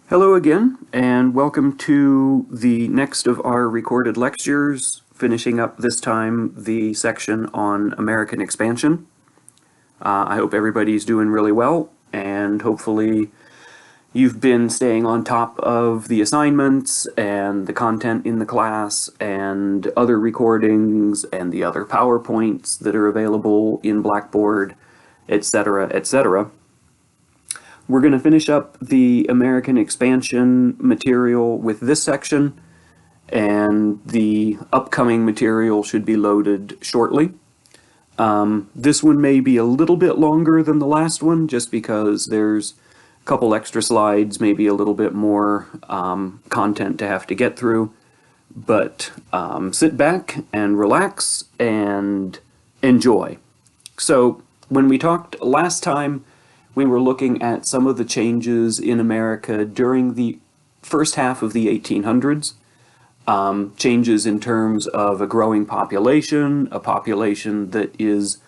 Hello again, and welcome to the next of our recorded lectures, finishing up this time the section on American expansion. I hope everybody's doing really well, and hopefully you've been staying on top of the assignments and the content in the class and other recordings and the other PowerPoints that are available in Blackboard, etc., etc. We're going to finish up the American expansion material with this section, and the upcoming material should be loaded shortly. This one may be a little bit longer than the last one, just because there's a couple extra slides, maybe a little bit more content to have to get through. But sit back and relax and enjoy. So when we talked last time, we were looking at some of the changes in America during the first half of the 1800s. Changes in terms of a growing population, a population that is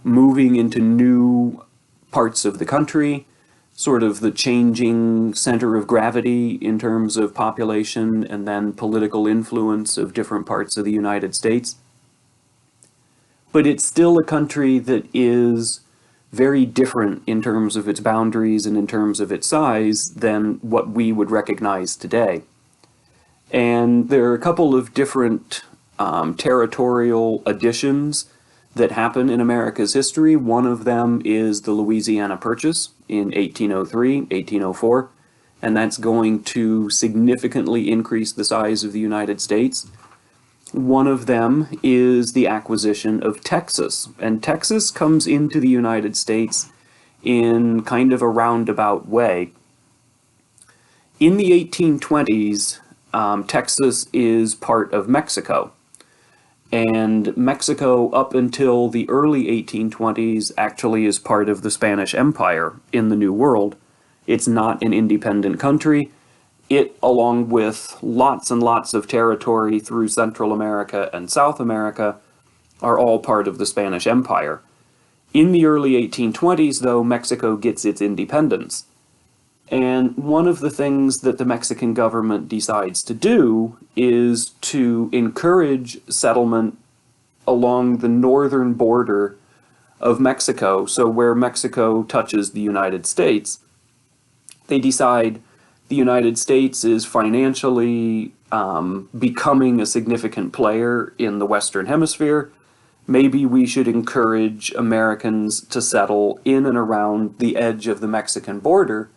moving into new parts of the country, sort of the changing center of gravity in terms of population and then political influence of different parts of the United States. But it's still a country that is very different in terms of its boundaries and in terms of its size than what we would recognize today. And there are a couple of different territorial additions that happen in America's history. One of them is the Louisiana Purchase in 1803, 1804, and that's going to significantly increase the size of the United States. One of them is the acquisition of Texas, and Texas comes into the United States in kind of a roundabout way. In the 1820s, Texas is part of Mexico, and Mexico up until the early 1820s actually is part of the Spanish Empire in the New World. It's not an independent country. It, along with lots and lots of territory through Central America and South America, are all part of the Spanish Empire. In the early 1820s, though, Mexico gets its independence. And one of the things that the Mexican government decides to do is to encourage settlement along the northern border of Mexico, so where Mexico touches the United States. They decide the United States is financially becoming a significant player in the Western Hemisphere. Maybe we should encourage Americans to settle in and around the edge of the Mexican border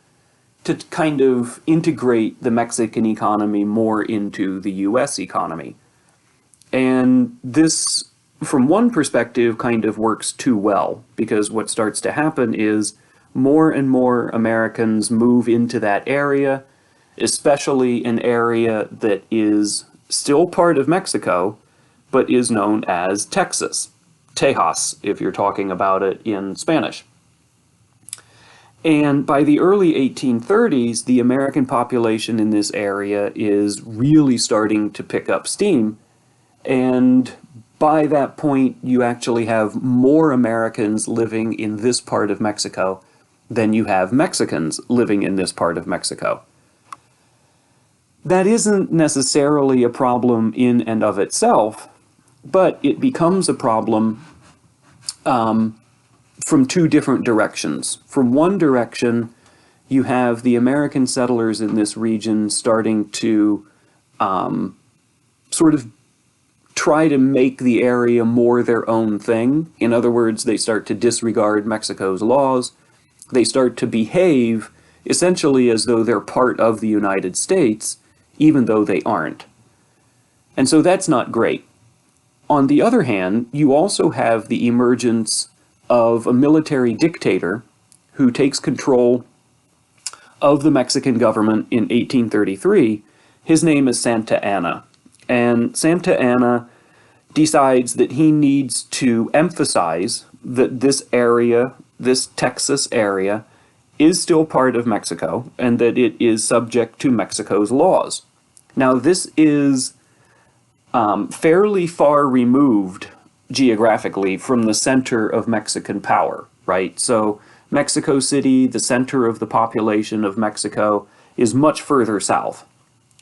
to kind of integrate the Mexican economy more into the US economy. And this, from one perspective, kind of works too well, because what starts to happen is more and more Americans move into that area, especially an area that is still part of Mexico, but is known as Texas. Tejas, if you're talking about it in Spanish. And by the early 1830s, the American population in this area is really starting to pick up steam. And by that point, you actually have more Americans living in this part of Mexico than you have Mexicans living in this part of Mexico. That isn't necessarily a problem in and of itself, but it becomes a problem from two different directions. From one direction, you have the American settlers in this region starting to sort of try to make the area more their own thing. In other words, they start to disregard Mexico's laws. They start to behave essentially as though they're part of the United States, even though they aren't. And so that's not great. On the other hand, you also have the emergence of a military dictator who takes control of the Mexican government in 1833. His name is Santa Anna. And Santa Anna decides that he needs to emphasize that this area, this Texas area, is still part of Mexico and that it is subject to Mexico's laws. Now, this is fairly far removed geographically from the center of Mexican power, right? So Mexico City, the center of the population of Mexico, is much further south,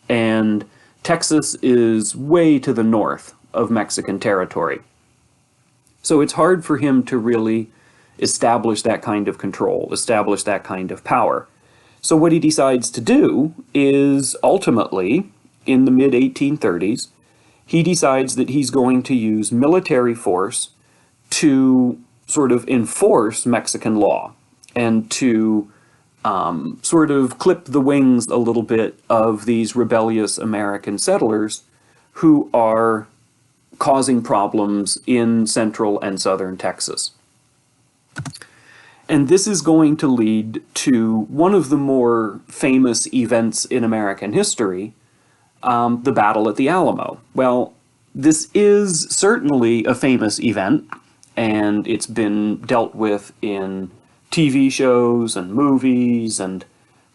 and Texas is way to the north of Mexican territory. So it's hard for him to really establish that kind of control, establish that kind of power. So what he decides to do is ultimately, in the mid-1830s, he decides that he's going to use military force to sort of enforce Mexican law and to sort of clip the wings a little bit of these rebellious American settlers who are causing problems in central and southern Texas. And this is going to lead to one of the more famous events in American history, the Battle at the Alamo. Well, this is certainly a famous event, and it's been dealt with in TV shows and movies, and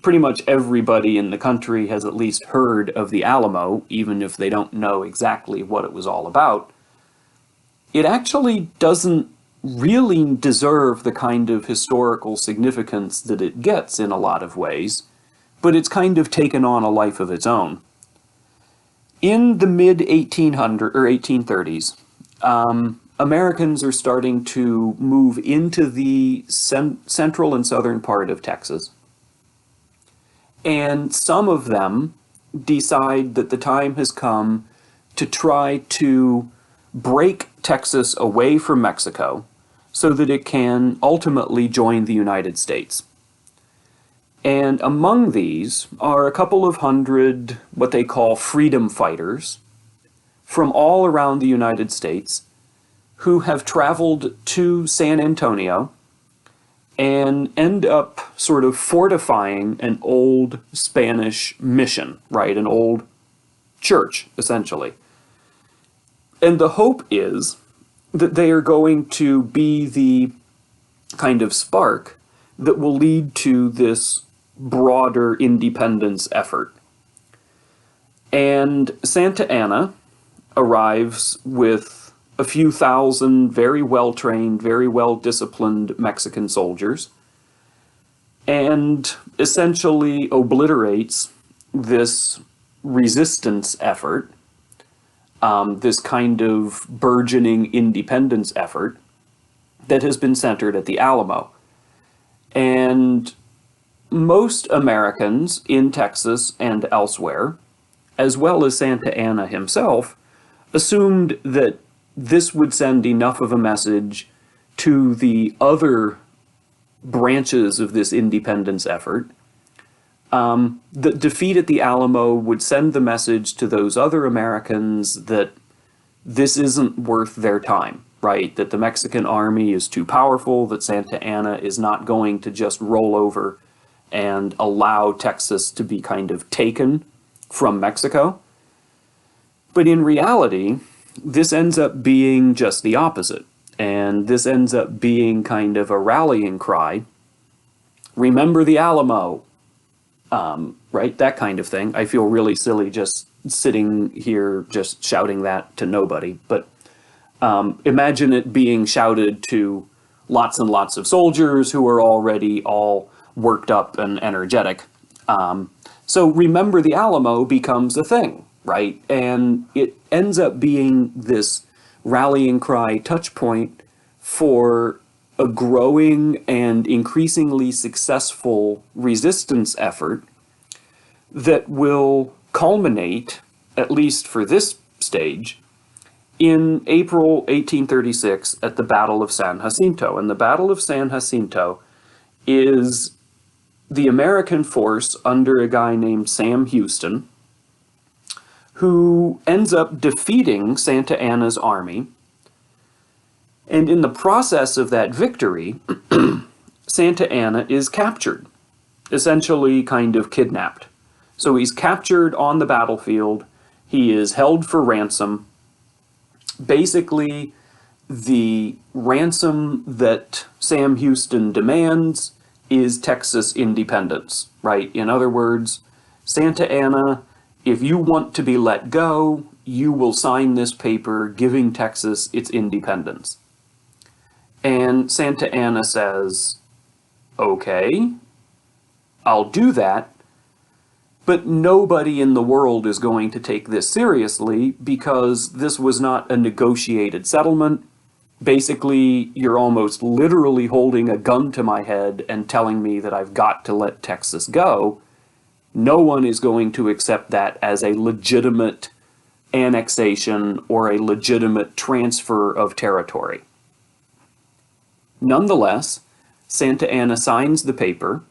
pretty much everybody in the country has at least heard of the Alamo, even if they don't know exactly what it was all about. It actually doesn't really deserve the kind of historical significance that it gets in a lot of ways, but it's kind of taken on a life of its own. In the mid-1800s or 1830s, Americans are starting to move into the central and southern part of Texas, and some of them decide that the time has come to try to break Texas away from Mexico so that it can ultimately join the United States. And among these are a couple of hundred what they call freedom fighters from all around the United States who have traveled to San Antonio and end up sort of fortifying an old Spanish mission, right? An old church, essentially. And the hope is that they are going to be the kind of spark that will lead to this broader independence effort. And Santa Anna arrives with a few thousand very well-trained, very well-disciplined Mexican soldiers, and essentially obliterates this resistance effort, this kind of burgeoning independence effort that has been centered at the Alamo. And most Americans in Texas and elsewhere, as well as Santa Anna himself, assumed that this would send enough of a message to the other branches of this independence effort. The defeat at the Alamo would send the message to those other Americans that this isn't worth their time, right? That the Mexican army is too powerful, that Santa Anna is not going to just roll over and allow Texas to be kind of taken from Mexico. But in reality, this ends up being just the opposite. And this ends up being kind of a rallying cry. Remember the Alamo, right? That kind of thing. I feel really silly just sitting here just shouting that to nobody. But imagine it being shouted to lots and lots of soldiers who are already all worked up and energetic. So remember the Alamo becomes a thing, right? And it ends up being this rallying cry touch point for a growing and increasingly successful resistance effort that will culminate, at least for this stage, in April 1836 at the Battle of San Jacinto. And the Battle of San Jacinto is the American force under a guy named Sam Houston, who ends up defeating Santa Anna's army. And in the process of that victory, Santa Anna is captured, essentially kind of kidnapped. So he's captured on the battlefield, he is held for ransom. Basically, the ransom that Sam Houston demands is Texas independence, right? In other words, Santa Anna, if you want to be let go, you will sign this paper giving Texas its independence. And Santa Anna says, okay, I'll do that, But nobody in the world is going to take this seriously because this was not a negotiated settlement. Basically, you're almost literally holding a gun to my head and telling me that I've got to let Texas go. No one is going to accept that as a legitimate annexation or a legitimate transfer of territory. Nonetheless, Santa Anna signs the paper,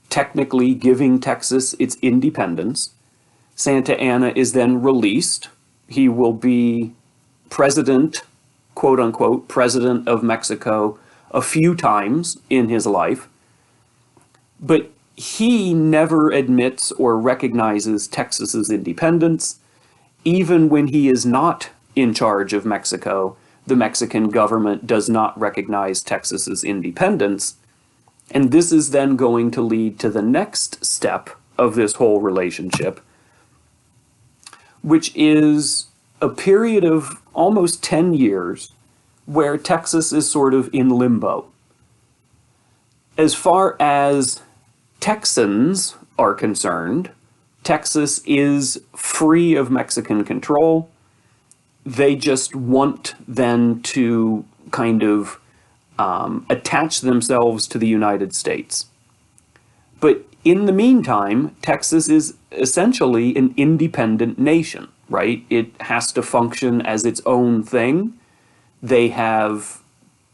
technically giving Texas its independence. Santa Anna is then released. He will be president, quote unquote, president of Mexico a few times in his life. But he never admits or recognizes Texas's independence. Even when he is not in charge of Mexico, the Mexican government does not recognize Texas's independence. And this is then going to lead to the next step of this whole relationship, which is a period of almost 10 years where Texas is sort of in limbo. As far as Texans are concerned, Texas is free of Mexican control. They just want then to kind of attach themselves to the United States. But in the meantime, Texas is essentially an independent nation, right? It has to function as its own thing. They have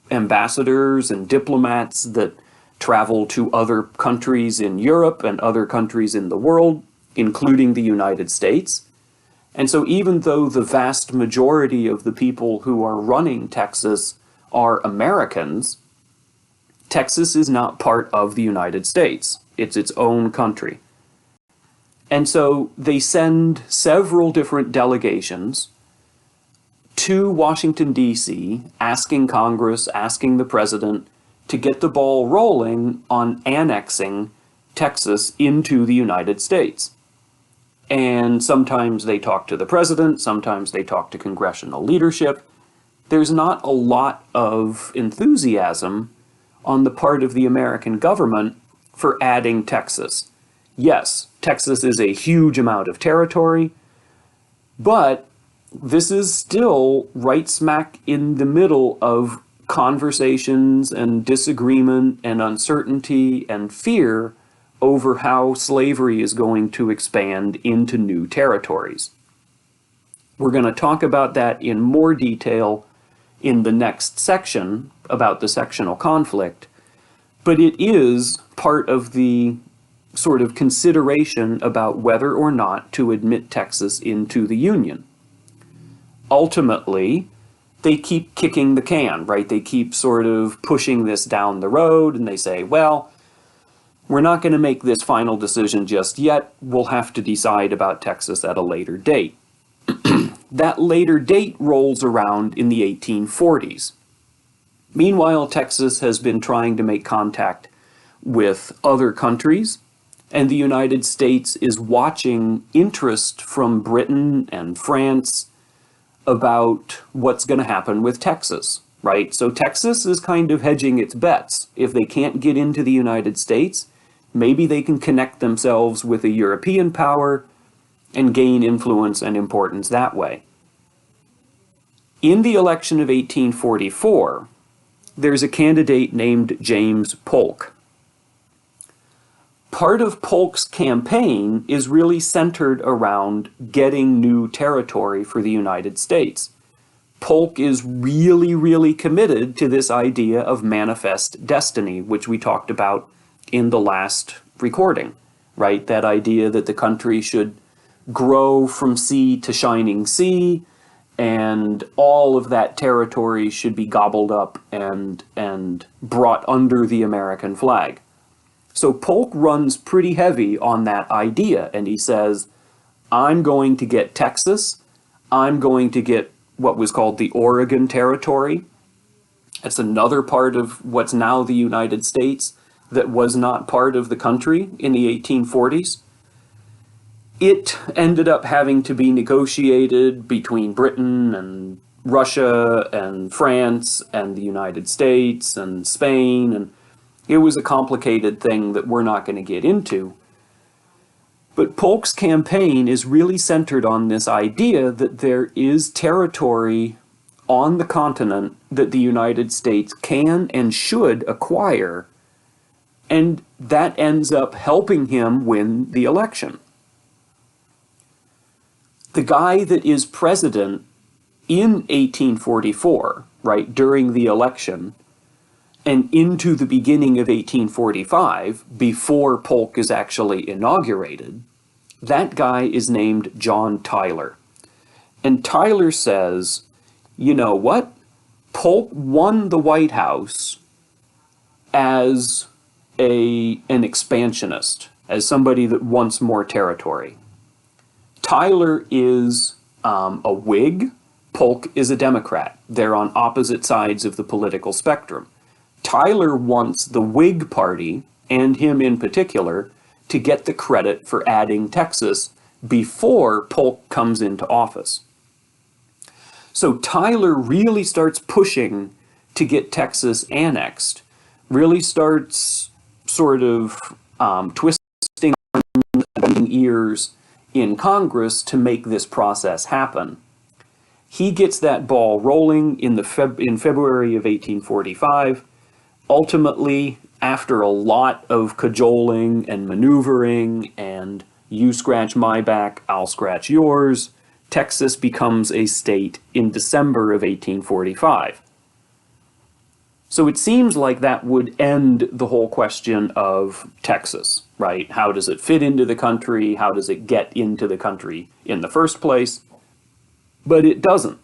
ambassadors and diplomats that travel to other countries in Europe and other countries in the world, including the United States. And so even though the vast majority of the people who are running Texas are Americans, Texas is not part of the United States. It's its own country. And so they send several different delegations to Washington, D.C., asking Congress, asking the president to get the ball rolling on annexing Texas into the United States. And sometimes they talk to the president, sometimes they talk to congressional leadership. There's not a lot of enthusiasm on the part of the American government for adding Texas. Yes, Texas is a huge amount of territory, but this is still right smack in the middle of conversations and disagreement and uncertainty and fear over how slavery is going to expand into new territories. We're going to talk about that in more detail in the next section about the sectional conflict, but it is part of the sort of consideration about whether or not to admit Texas into the Union. Ultimately, they keep kicking the can, right? They keep sort of pushing this down the road, and they say, well, we're not going to make this final decision just yet. We'll have to decide about Texas at a later date. That later date rolls around in the 1840s. Meanwhile, Texas has been trying to make contact with other countries, and the United States is watching interest from Britain and France about what's going to happen with Texas, right? So Texas is kind of hedging its bets. If they can't get into the United States, maybe they can connect themselves with a European power and gain influence and importance that way. In the election of 1844, there's a candidate named James Polk. Part of Polk's campaign is really centered around getting new territory for the United States. Polk is really, really committed to this idea of manifest destiny, which we talked about in the last recording, right? That idea that the country should grow from sea to shining sea, and all of that territory should be gobbled up and brought under the American flag. So Polk runs pretty heavy on that idea, and he says, I'm going to get Texas, I'm going to get what was called the Oregon Territory. That's another part of what's now the United States that was not part of the country in the 1840s. It ended up having to be negotiated between Britain and Russia and France and the United States and Spain, and it was a complicated thing that we're not going to get into. But Polk's campaign is really centered on this idea that there is territory on the continent that the United States can and should acquire, and that ends up helping him win the election. The guy that is president in 1844, right, during the election, and into the beginning of 1845, before Polk is actually inaugurated, that guy is named John Tyler. And Tyler says, you know what? Polk won the White House as an expansionist, as somebody that wants more territory. Tyler is a Whig. Polk is a Democrat. They're on opposite sides of the political spectrum. Tyler wants the Whig Party, and him in particular, to get the credit for adding Texas before Polk comes into office. So Tyler really starts pushing to get Texas annexed, really starts sort of twisting ears in Congress to make this process happen. He gets that ball rolling in February of 1845. Ultimately, after a lot of cajoling and maneuvering and you scratch my back, I'll scratch yours, Texas becomes a state in December of 1845. So it seems like that would end the whole question of Texas, right? How does it fit into the country? How does it get into the country in the first place? But it doesn't,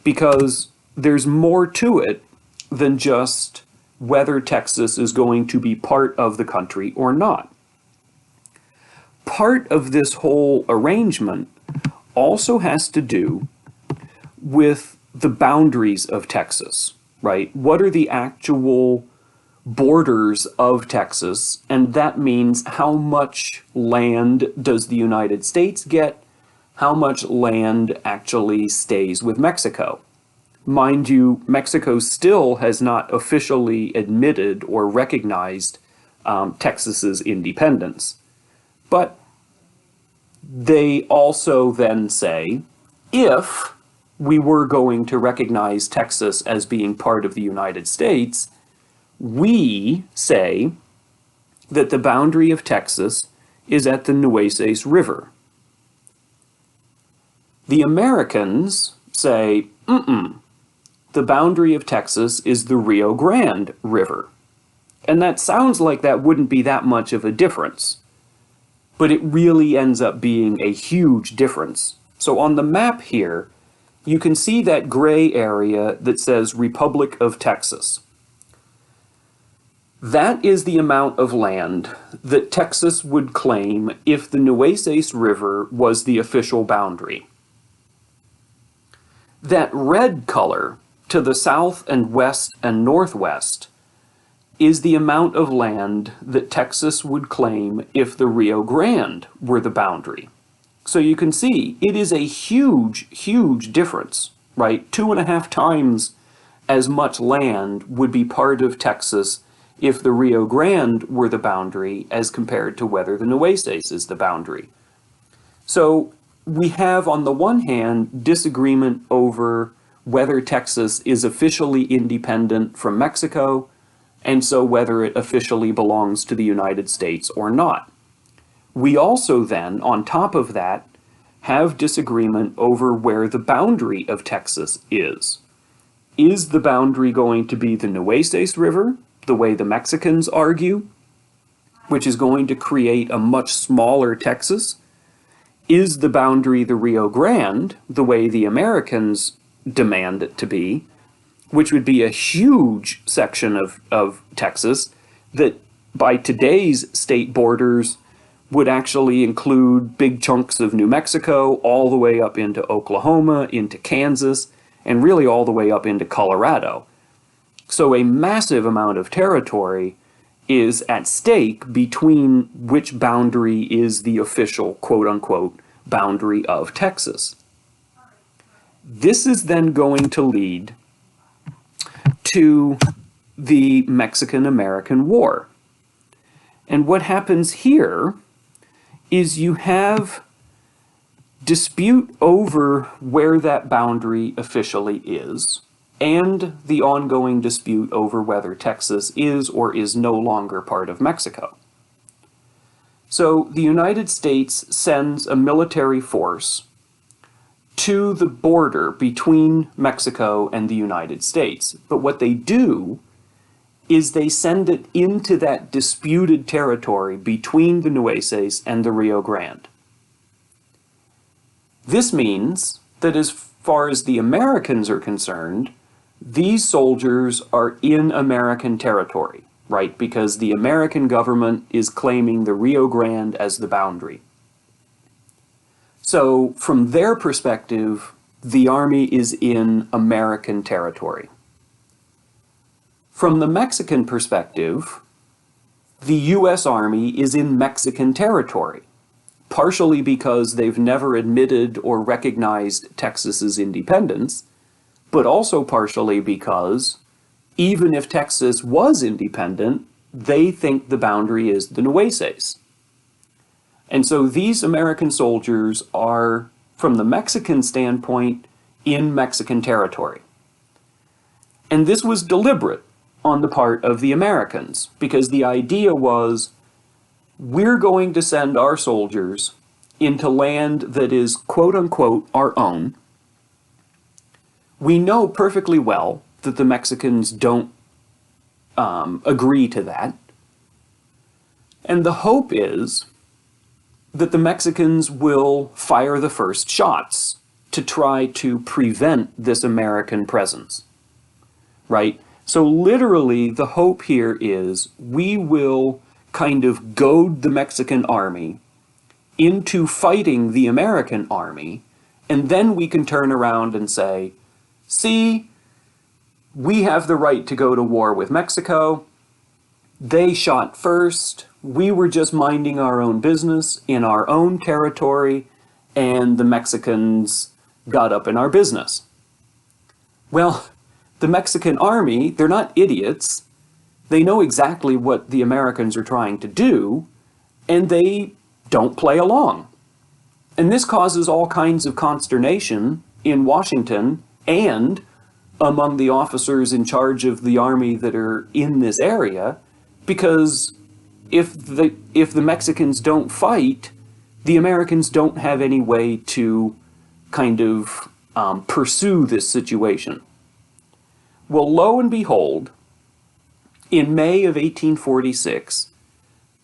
because there's more to it than just whether Texas is going to be part of the country or not. Part of this whole arrangement also has to do with the boundaries of Texas, right? What are the actual borders of Texas? And that means how much land does the United States get? How much land actually stays with Mexico? Mind you, Mexico still has not officially admitted or recognized Texas's independence. But they also then say, if we were going to recognize Texas as being part of the United States, we say that the boundary of Texas is at the Nueces River. The Americans say, the boundary of Texas is the Rio Grande River. And that sounds like that wouldn't be that much of a difference, but it really ends up being a huge difference. So on the map here, you can see that gray area that says Republic of Texas. That is the amount of land that Texas would claim if the Nueces River was the official boundary. That red color to the south and west and northwest is the amount of land that Texas would claim if the Rio Grande were the boundary. So you can see it is a huge, huge difference, right? 2.5 times as much land would be part of Texas if the Rio Grande were the boundary as compared to whether the Nueces is the boundary. So we have, on the one hand, disagreement over whether Texas is officially independent from Mexico, and so whether it officially belongs to the United States or not. We also then, on top of that, have disagreement over where the boundary of Texas is. Is the boundary going to be the Nueces River, the way the Mexicans argue, which is going to create a much smaller Texas? Is the boundary the Rio Grande, the way the Americans demand it to be, which would be a huge section of Texas that by today's state borders would actually include big chunks of New Mexico all the way up into Oklahoma, into Kansas, and really all the way up into Colorado. So a massive amount of territory is at stake between which boundary is the official, quote-unquote, boundary of Texas. This is then going to lead to the Mexican-American War. And what happens here is you have dispute over where that boundary officially is, and the ongoing dispute over whether Texas is or is no longer part of Mexico. So the United States sends a military force to the border between Mexico and the United States. But what they do is they send it into that disputed territory between the Nueces and the Rio Grande. This means that as far as the Americans are concerned, these soldiers are in American territory, right? Because the American government is claiming the Rio Grande as the boundary. So from their perspective, the Army is in American territory. From the Mexican perspective, the U.S. Army is in Mexican territory, partially because they've never admitted or recognized Texas's independence, but also partially because even if Texas was independent, they think the boundary is the Nueces. And so these American soldiers are, from the Mexican standpoint, in Mexican territory. And this was deliberate on the part of the Americans, because the idea was, we're going to send our soldiers into land that is quote-unquote our own. We know perfectly well that the Mexicans don't agree to that. And the hope is that the Mexicans will fire the first shots to try to prevent this American presence, right? So literally, the hope here is we will kind of goad the Mexican army into fighting the American army, and then we can turn around and say, see, we have the right to go to war with Mexico. They shot first. We were just minding our own business in our own territory, and the Mexicans got up in our business. Well, the Mexican army, they're not idiots. They know exactly what the Americans are trying to do, and they don't play along. And this causes all kinds of consternation in Washington and among the officers in charge of the army that are in this area, because if the Mexicans don't fight, the Americans don't have any way to kind of pursue this situation. Well, lo and behold, in May of 1846,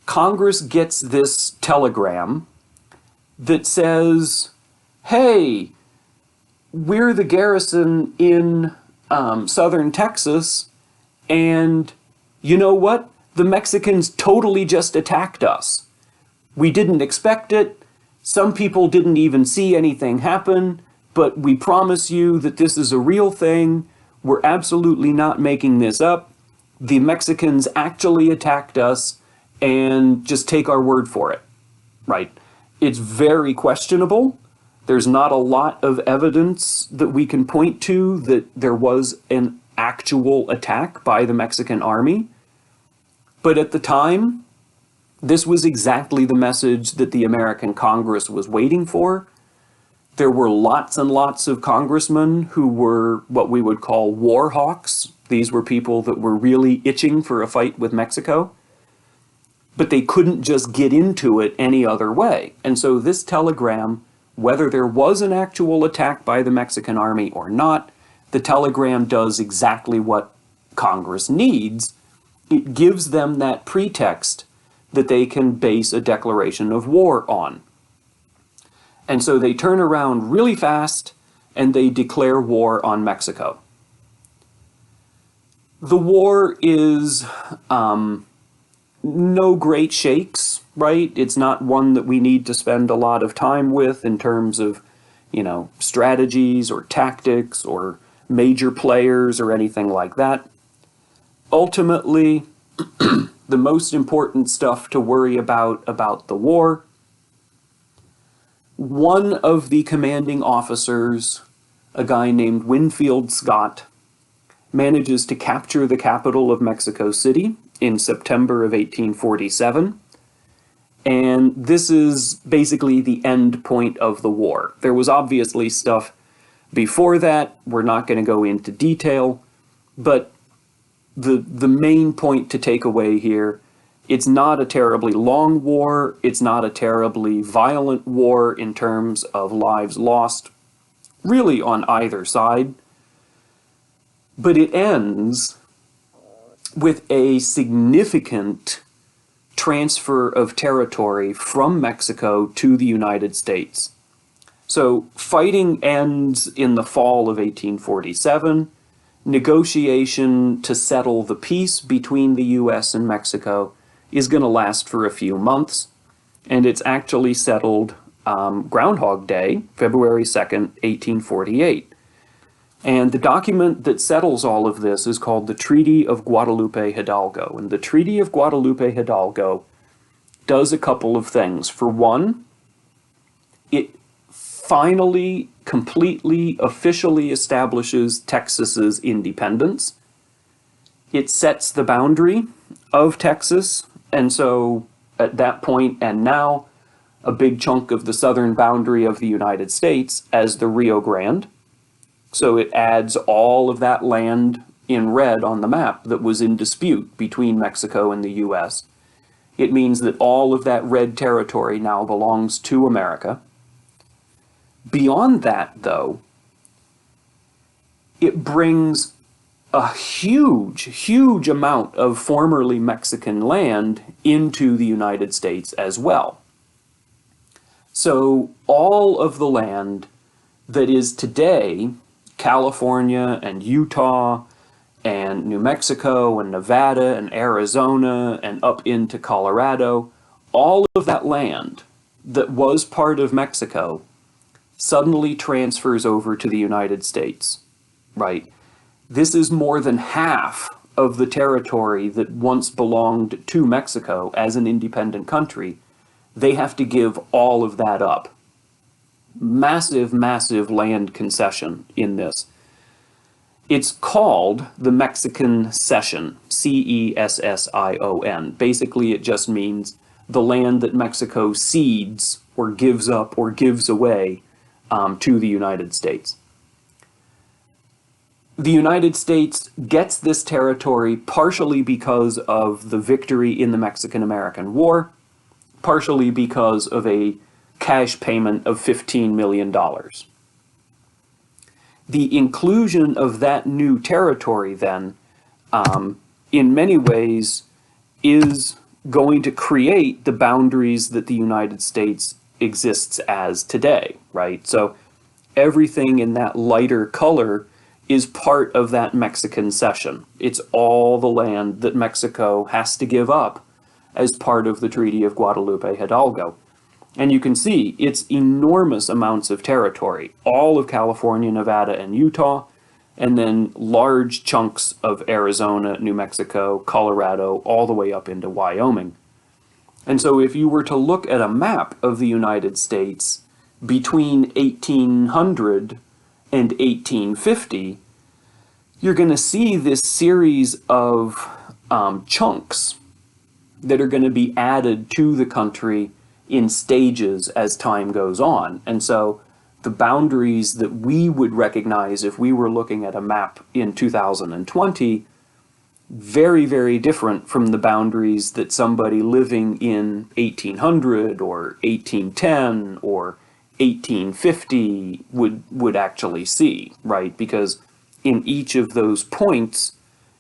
Congress gets this telegram that says, hey, we're the garrison in southern Texas, and you know what? The Mexicans totally just attacked us. We didn't expect it. Some people didn't even see anything happen, but we promise you that this is a real thing. We're absolutely not making this up. The Mexicans actually attacked us, and just take our word for it, right? It's very questionable. There's not a lot of evidence that we can point to that there was an actual attack by the Mexican army. But at the time, this was exactly the message that the American Congress was waiting for. There were lots and lots of congressmen who were what we would call war hawks. These were people that were really itching for a fight with Mexico. But they couldn't just get into it any other way. And so this telegram, whether there was an actual attack by the Mexican army or not, the telegram does exactly what Congress needs. It gives them that pretext that they can base a declaration of war on. And so they turn around really fast and they declare war on Mexico. The war is no great shakes, right? It's not one that we need to spend a lot of time with in terms of, strategies or tactics or major players or anything like that. Ultimately, the most important stuff to worry about the war, one of the commanding officers, a guy named Winfield Scott, manages to capture the capital of Mexico City in September of 1847, And this is basically the end point of the war. There was obviously stuff before that. We're not going to go into detail, but the main point to take away here, it's not a terribly long war. It's not a terribly violent war in terms of lives lost, really on either side. But it ends with a significant transfer of territory from Mexico to the United States. So fighting ends in the fall of 1847. Negotiation to settle the peace between the US and Mexico is going to last for a few months, and it's actually settled Groundhog Day, February 2nd, 1848. And the document that settles all of this is called the Treaty of Guadalupe Hidalgo. And the Treaty of Guadalupe Hidalgo does a couple of things. For one, it finally, completely, officially establishes Texas's independence. It sets the boundary of Texas, and so at that point and now, a big chunk of the southern boundary of the United States as the Rio Grande. So it adds all of that land in red on the map that was in dispute between Mexico and the US. It means that all of that red territory now belongs to America. Beyond that, though, it brings a huge, huge amount of formerly Mexican land into the United States as well. So all of the land that is today California and Utah and New Mexico and Nevada and Arizona and up into Colorado, all of that land that was part of Mexico suddenly transfers over to the United States, right? This is more than half of the territory that once belonged to Mexico as an independent country. They have to give all of that up. Massive, massive land concession in this. It's called the Mexican Cession, C-E-S-S-I-O-N. Basically, it just means the land that Mexico cedes or gives up or gives away to the United States. The United States gets this territory partially because of the victory in the Mexican-American War, partially because of a cash payment of $15 million. The inclusion of that new territory then, in many ways, is going to create the boundaries that the United States exists as today, right? So everything in that lighter color is part of that Mexican cession. It's all the land that Mexico has to give up as part of the Treaty of Guadalupe Hidalgo. And you can see it's enormous amounts of territory, all of California, Nevada, and Utah, and then large chunks of Arizona, New Mexico, Colorado, all the way up into Wyoming. And so if you were to look at a map of the United States between 1800 and 1850, you're going to see this series of chunks that are going to be added to the country in stages as time goes on. And so the boundaries that we would recognize if we were looking at a map in 2020, very, very different from the boundaries that somebody living in 1800 or 1810 or 1850 would actually see, right? Because in each of those points,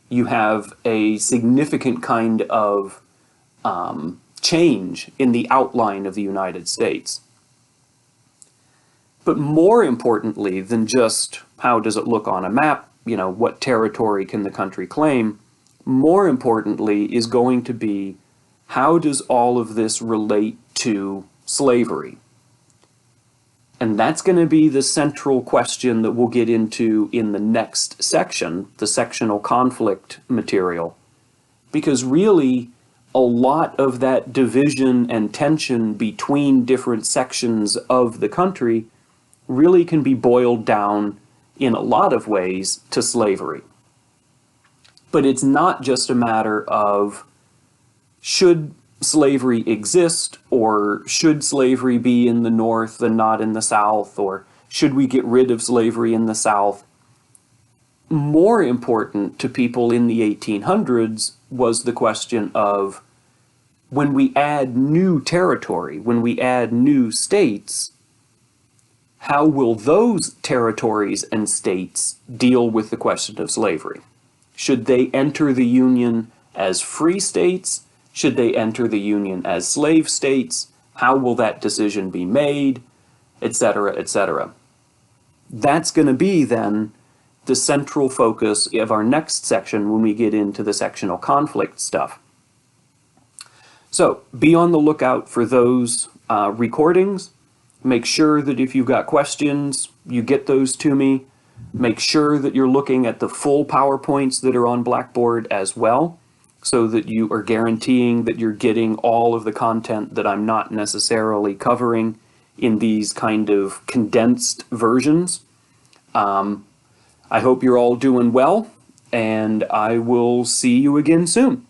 you have a significant kind of change in the outline of the United States. But more importantly than just how does it look on a map, you know, what territory can the country claim, more importantly is going to be how does all of this relate to slavery? And that's going to be the central question that we'll get into in the next section, the sectional conflict material. Because really, a lot of that division and tension between different sections of the country really can be boiled down in a lot of ways to slavery. But it's not just a matter of should slavery exist, or should slavery be in the North and not in the South, or should we get rid of slavery in the South? More important to people in the 1800s was the question of, when we add new territory, when we add new states, how will those territories and states deal with the question of slavery? Should they enter the Union as free states? Should they enter the Union as slave states? How will that decision be made? Etc., etc. That's going to be then the central focus of our next section when we get into the sectional conflict stuff. So be on the lookout for those recordings. Make sure that if you've got questions, you get those to me. Make sure that you're looking at the full PowerPoints that are on Blackboard as well, so that you are guaranteeing that you're getting all of the content that I'm not necessarily covering in these kind of condensed versions. I hope you're all doing well, and I will see you again soon.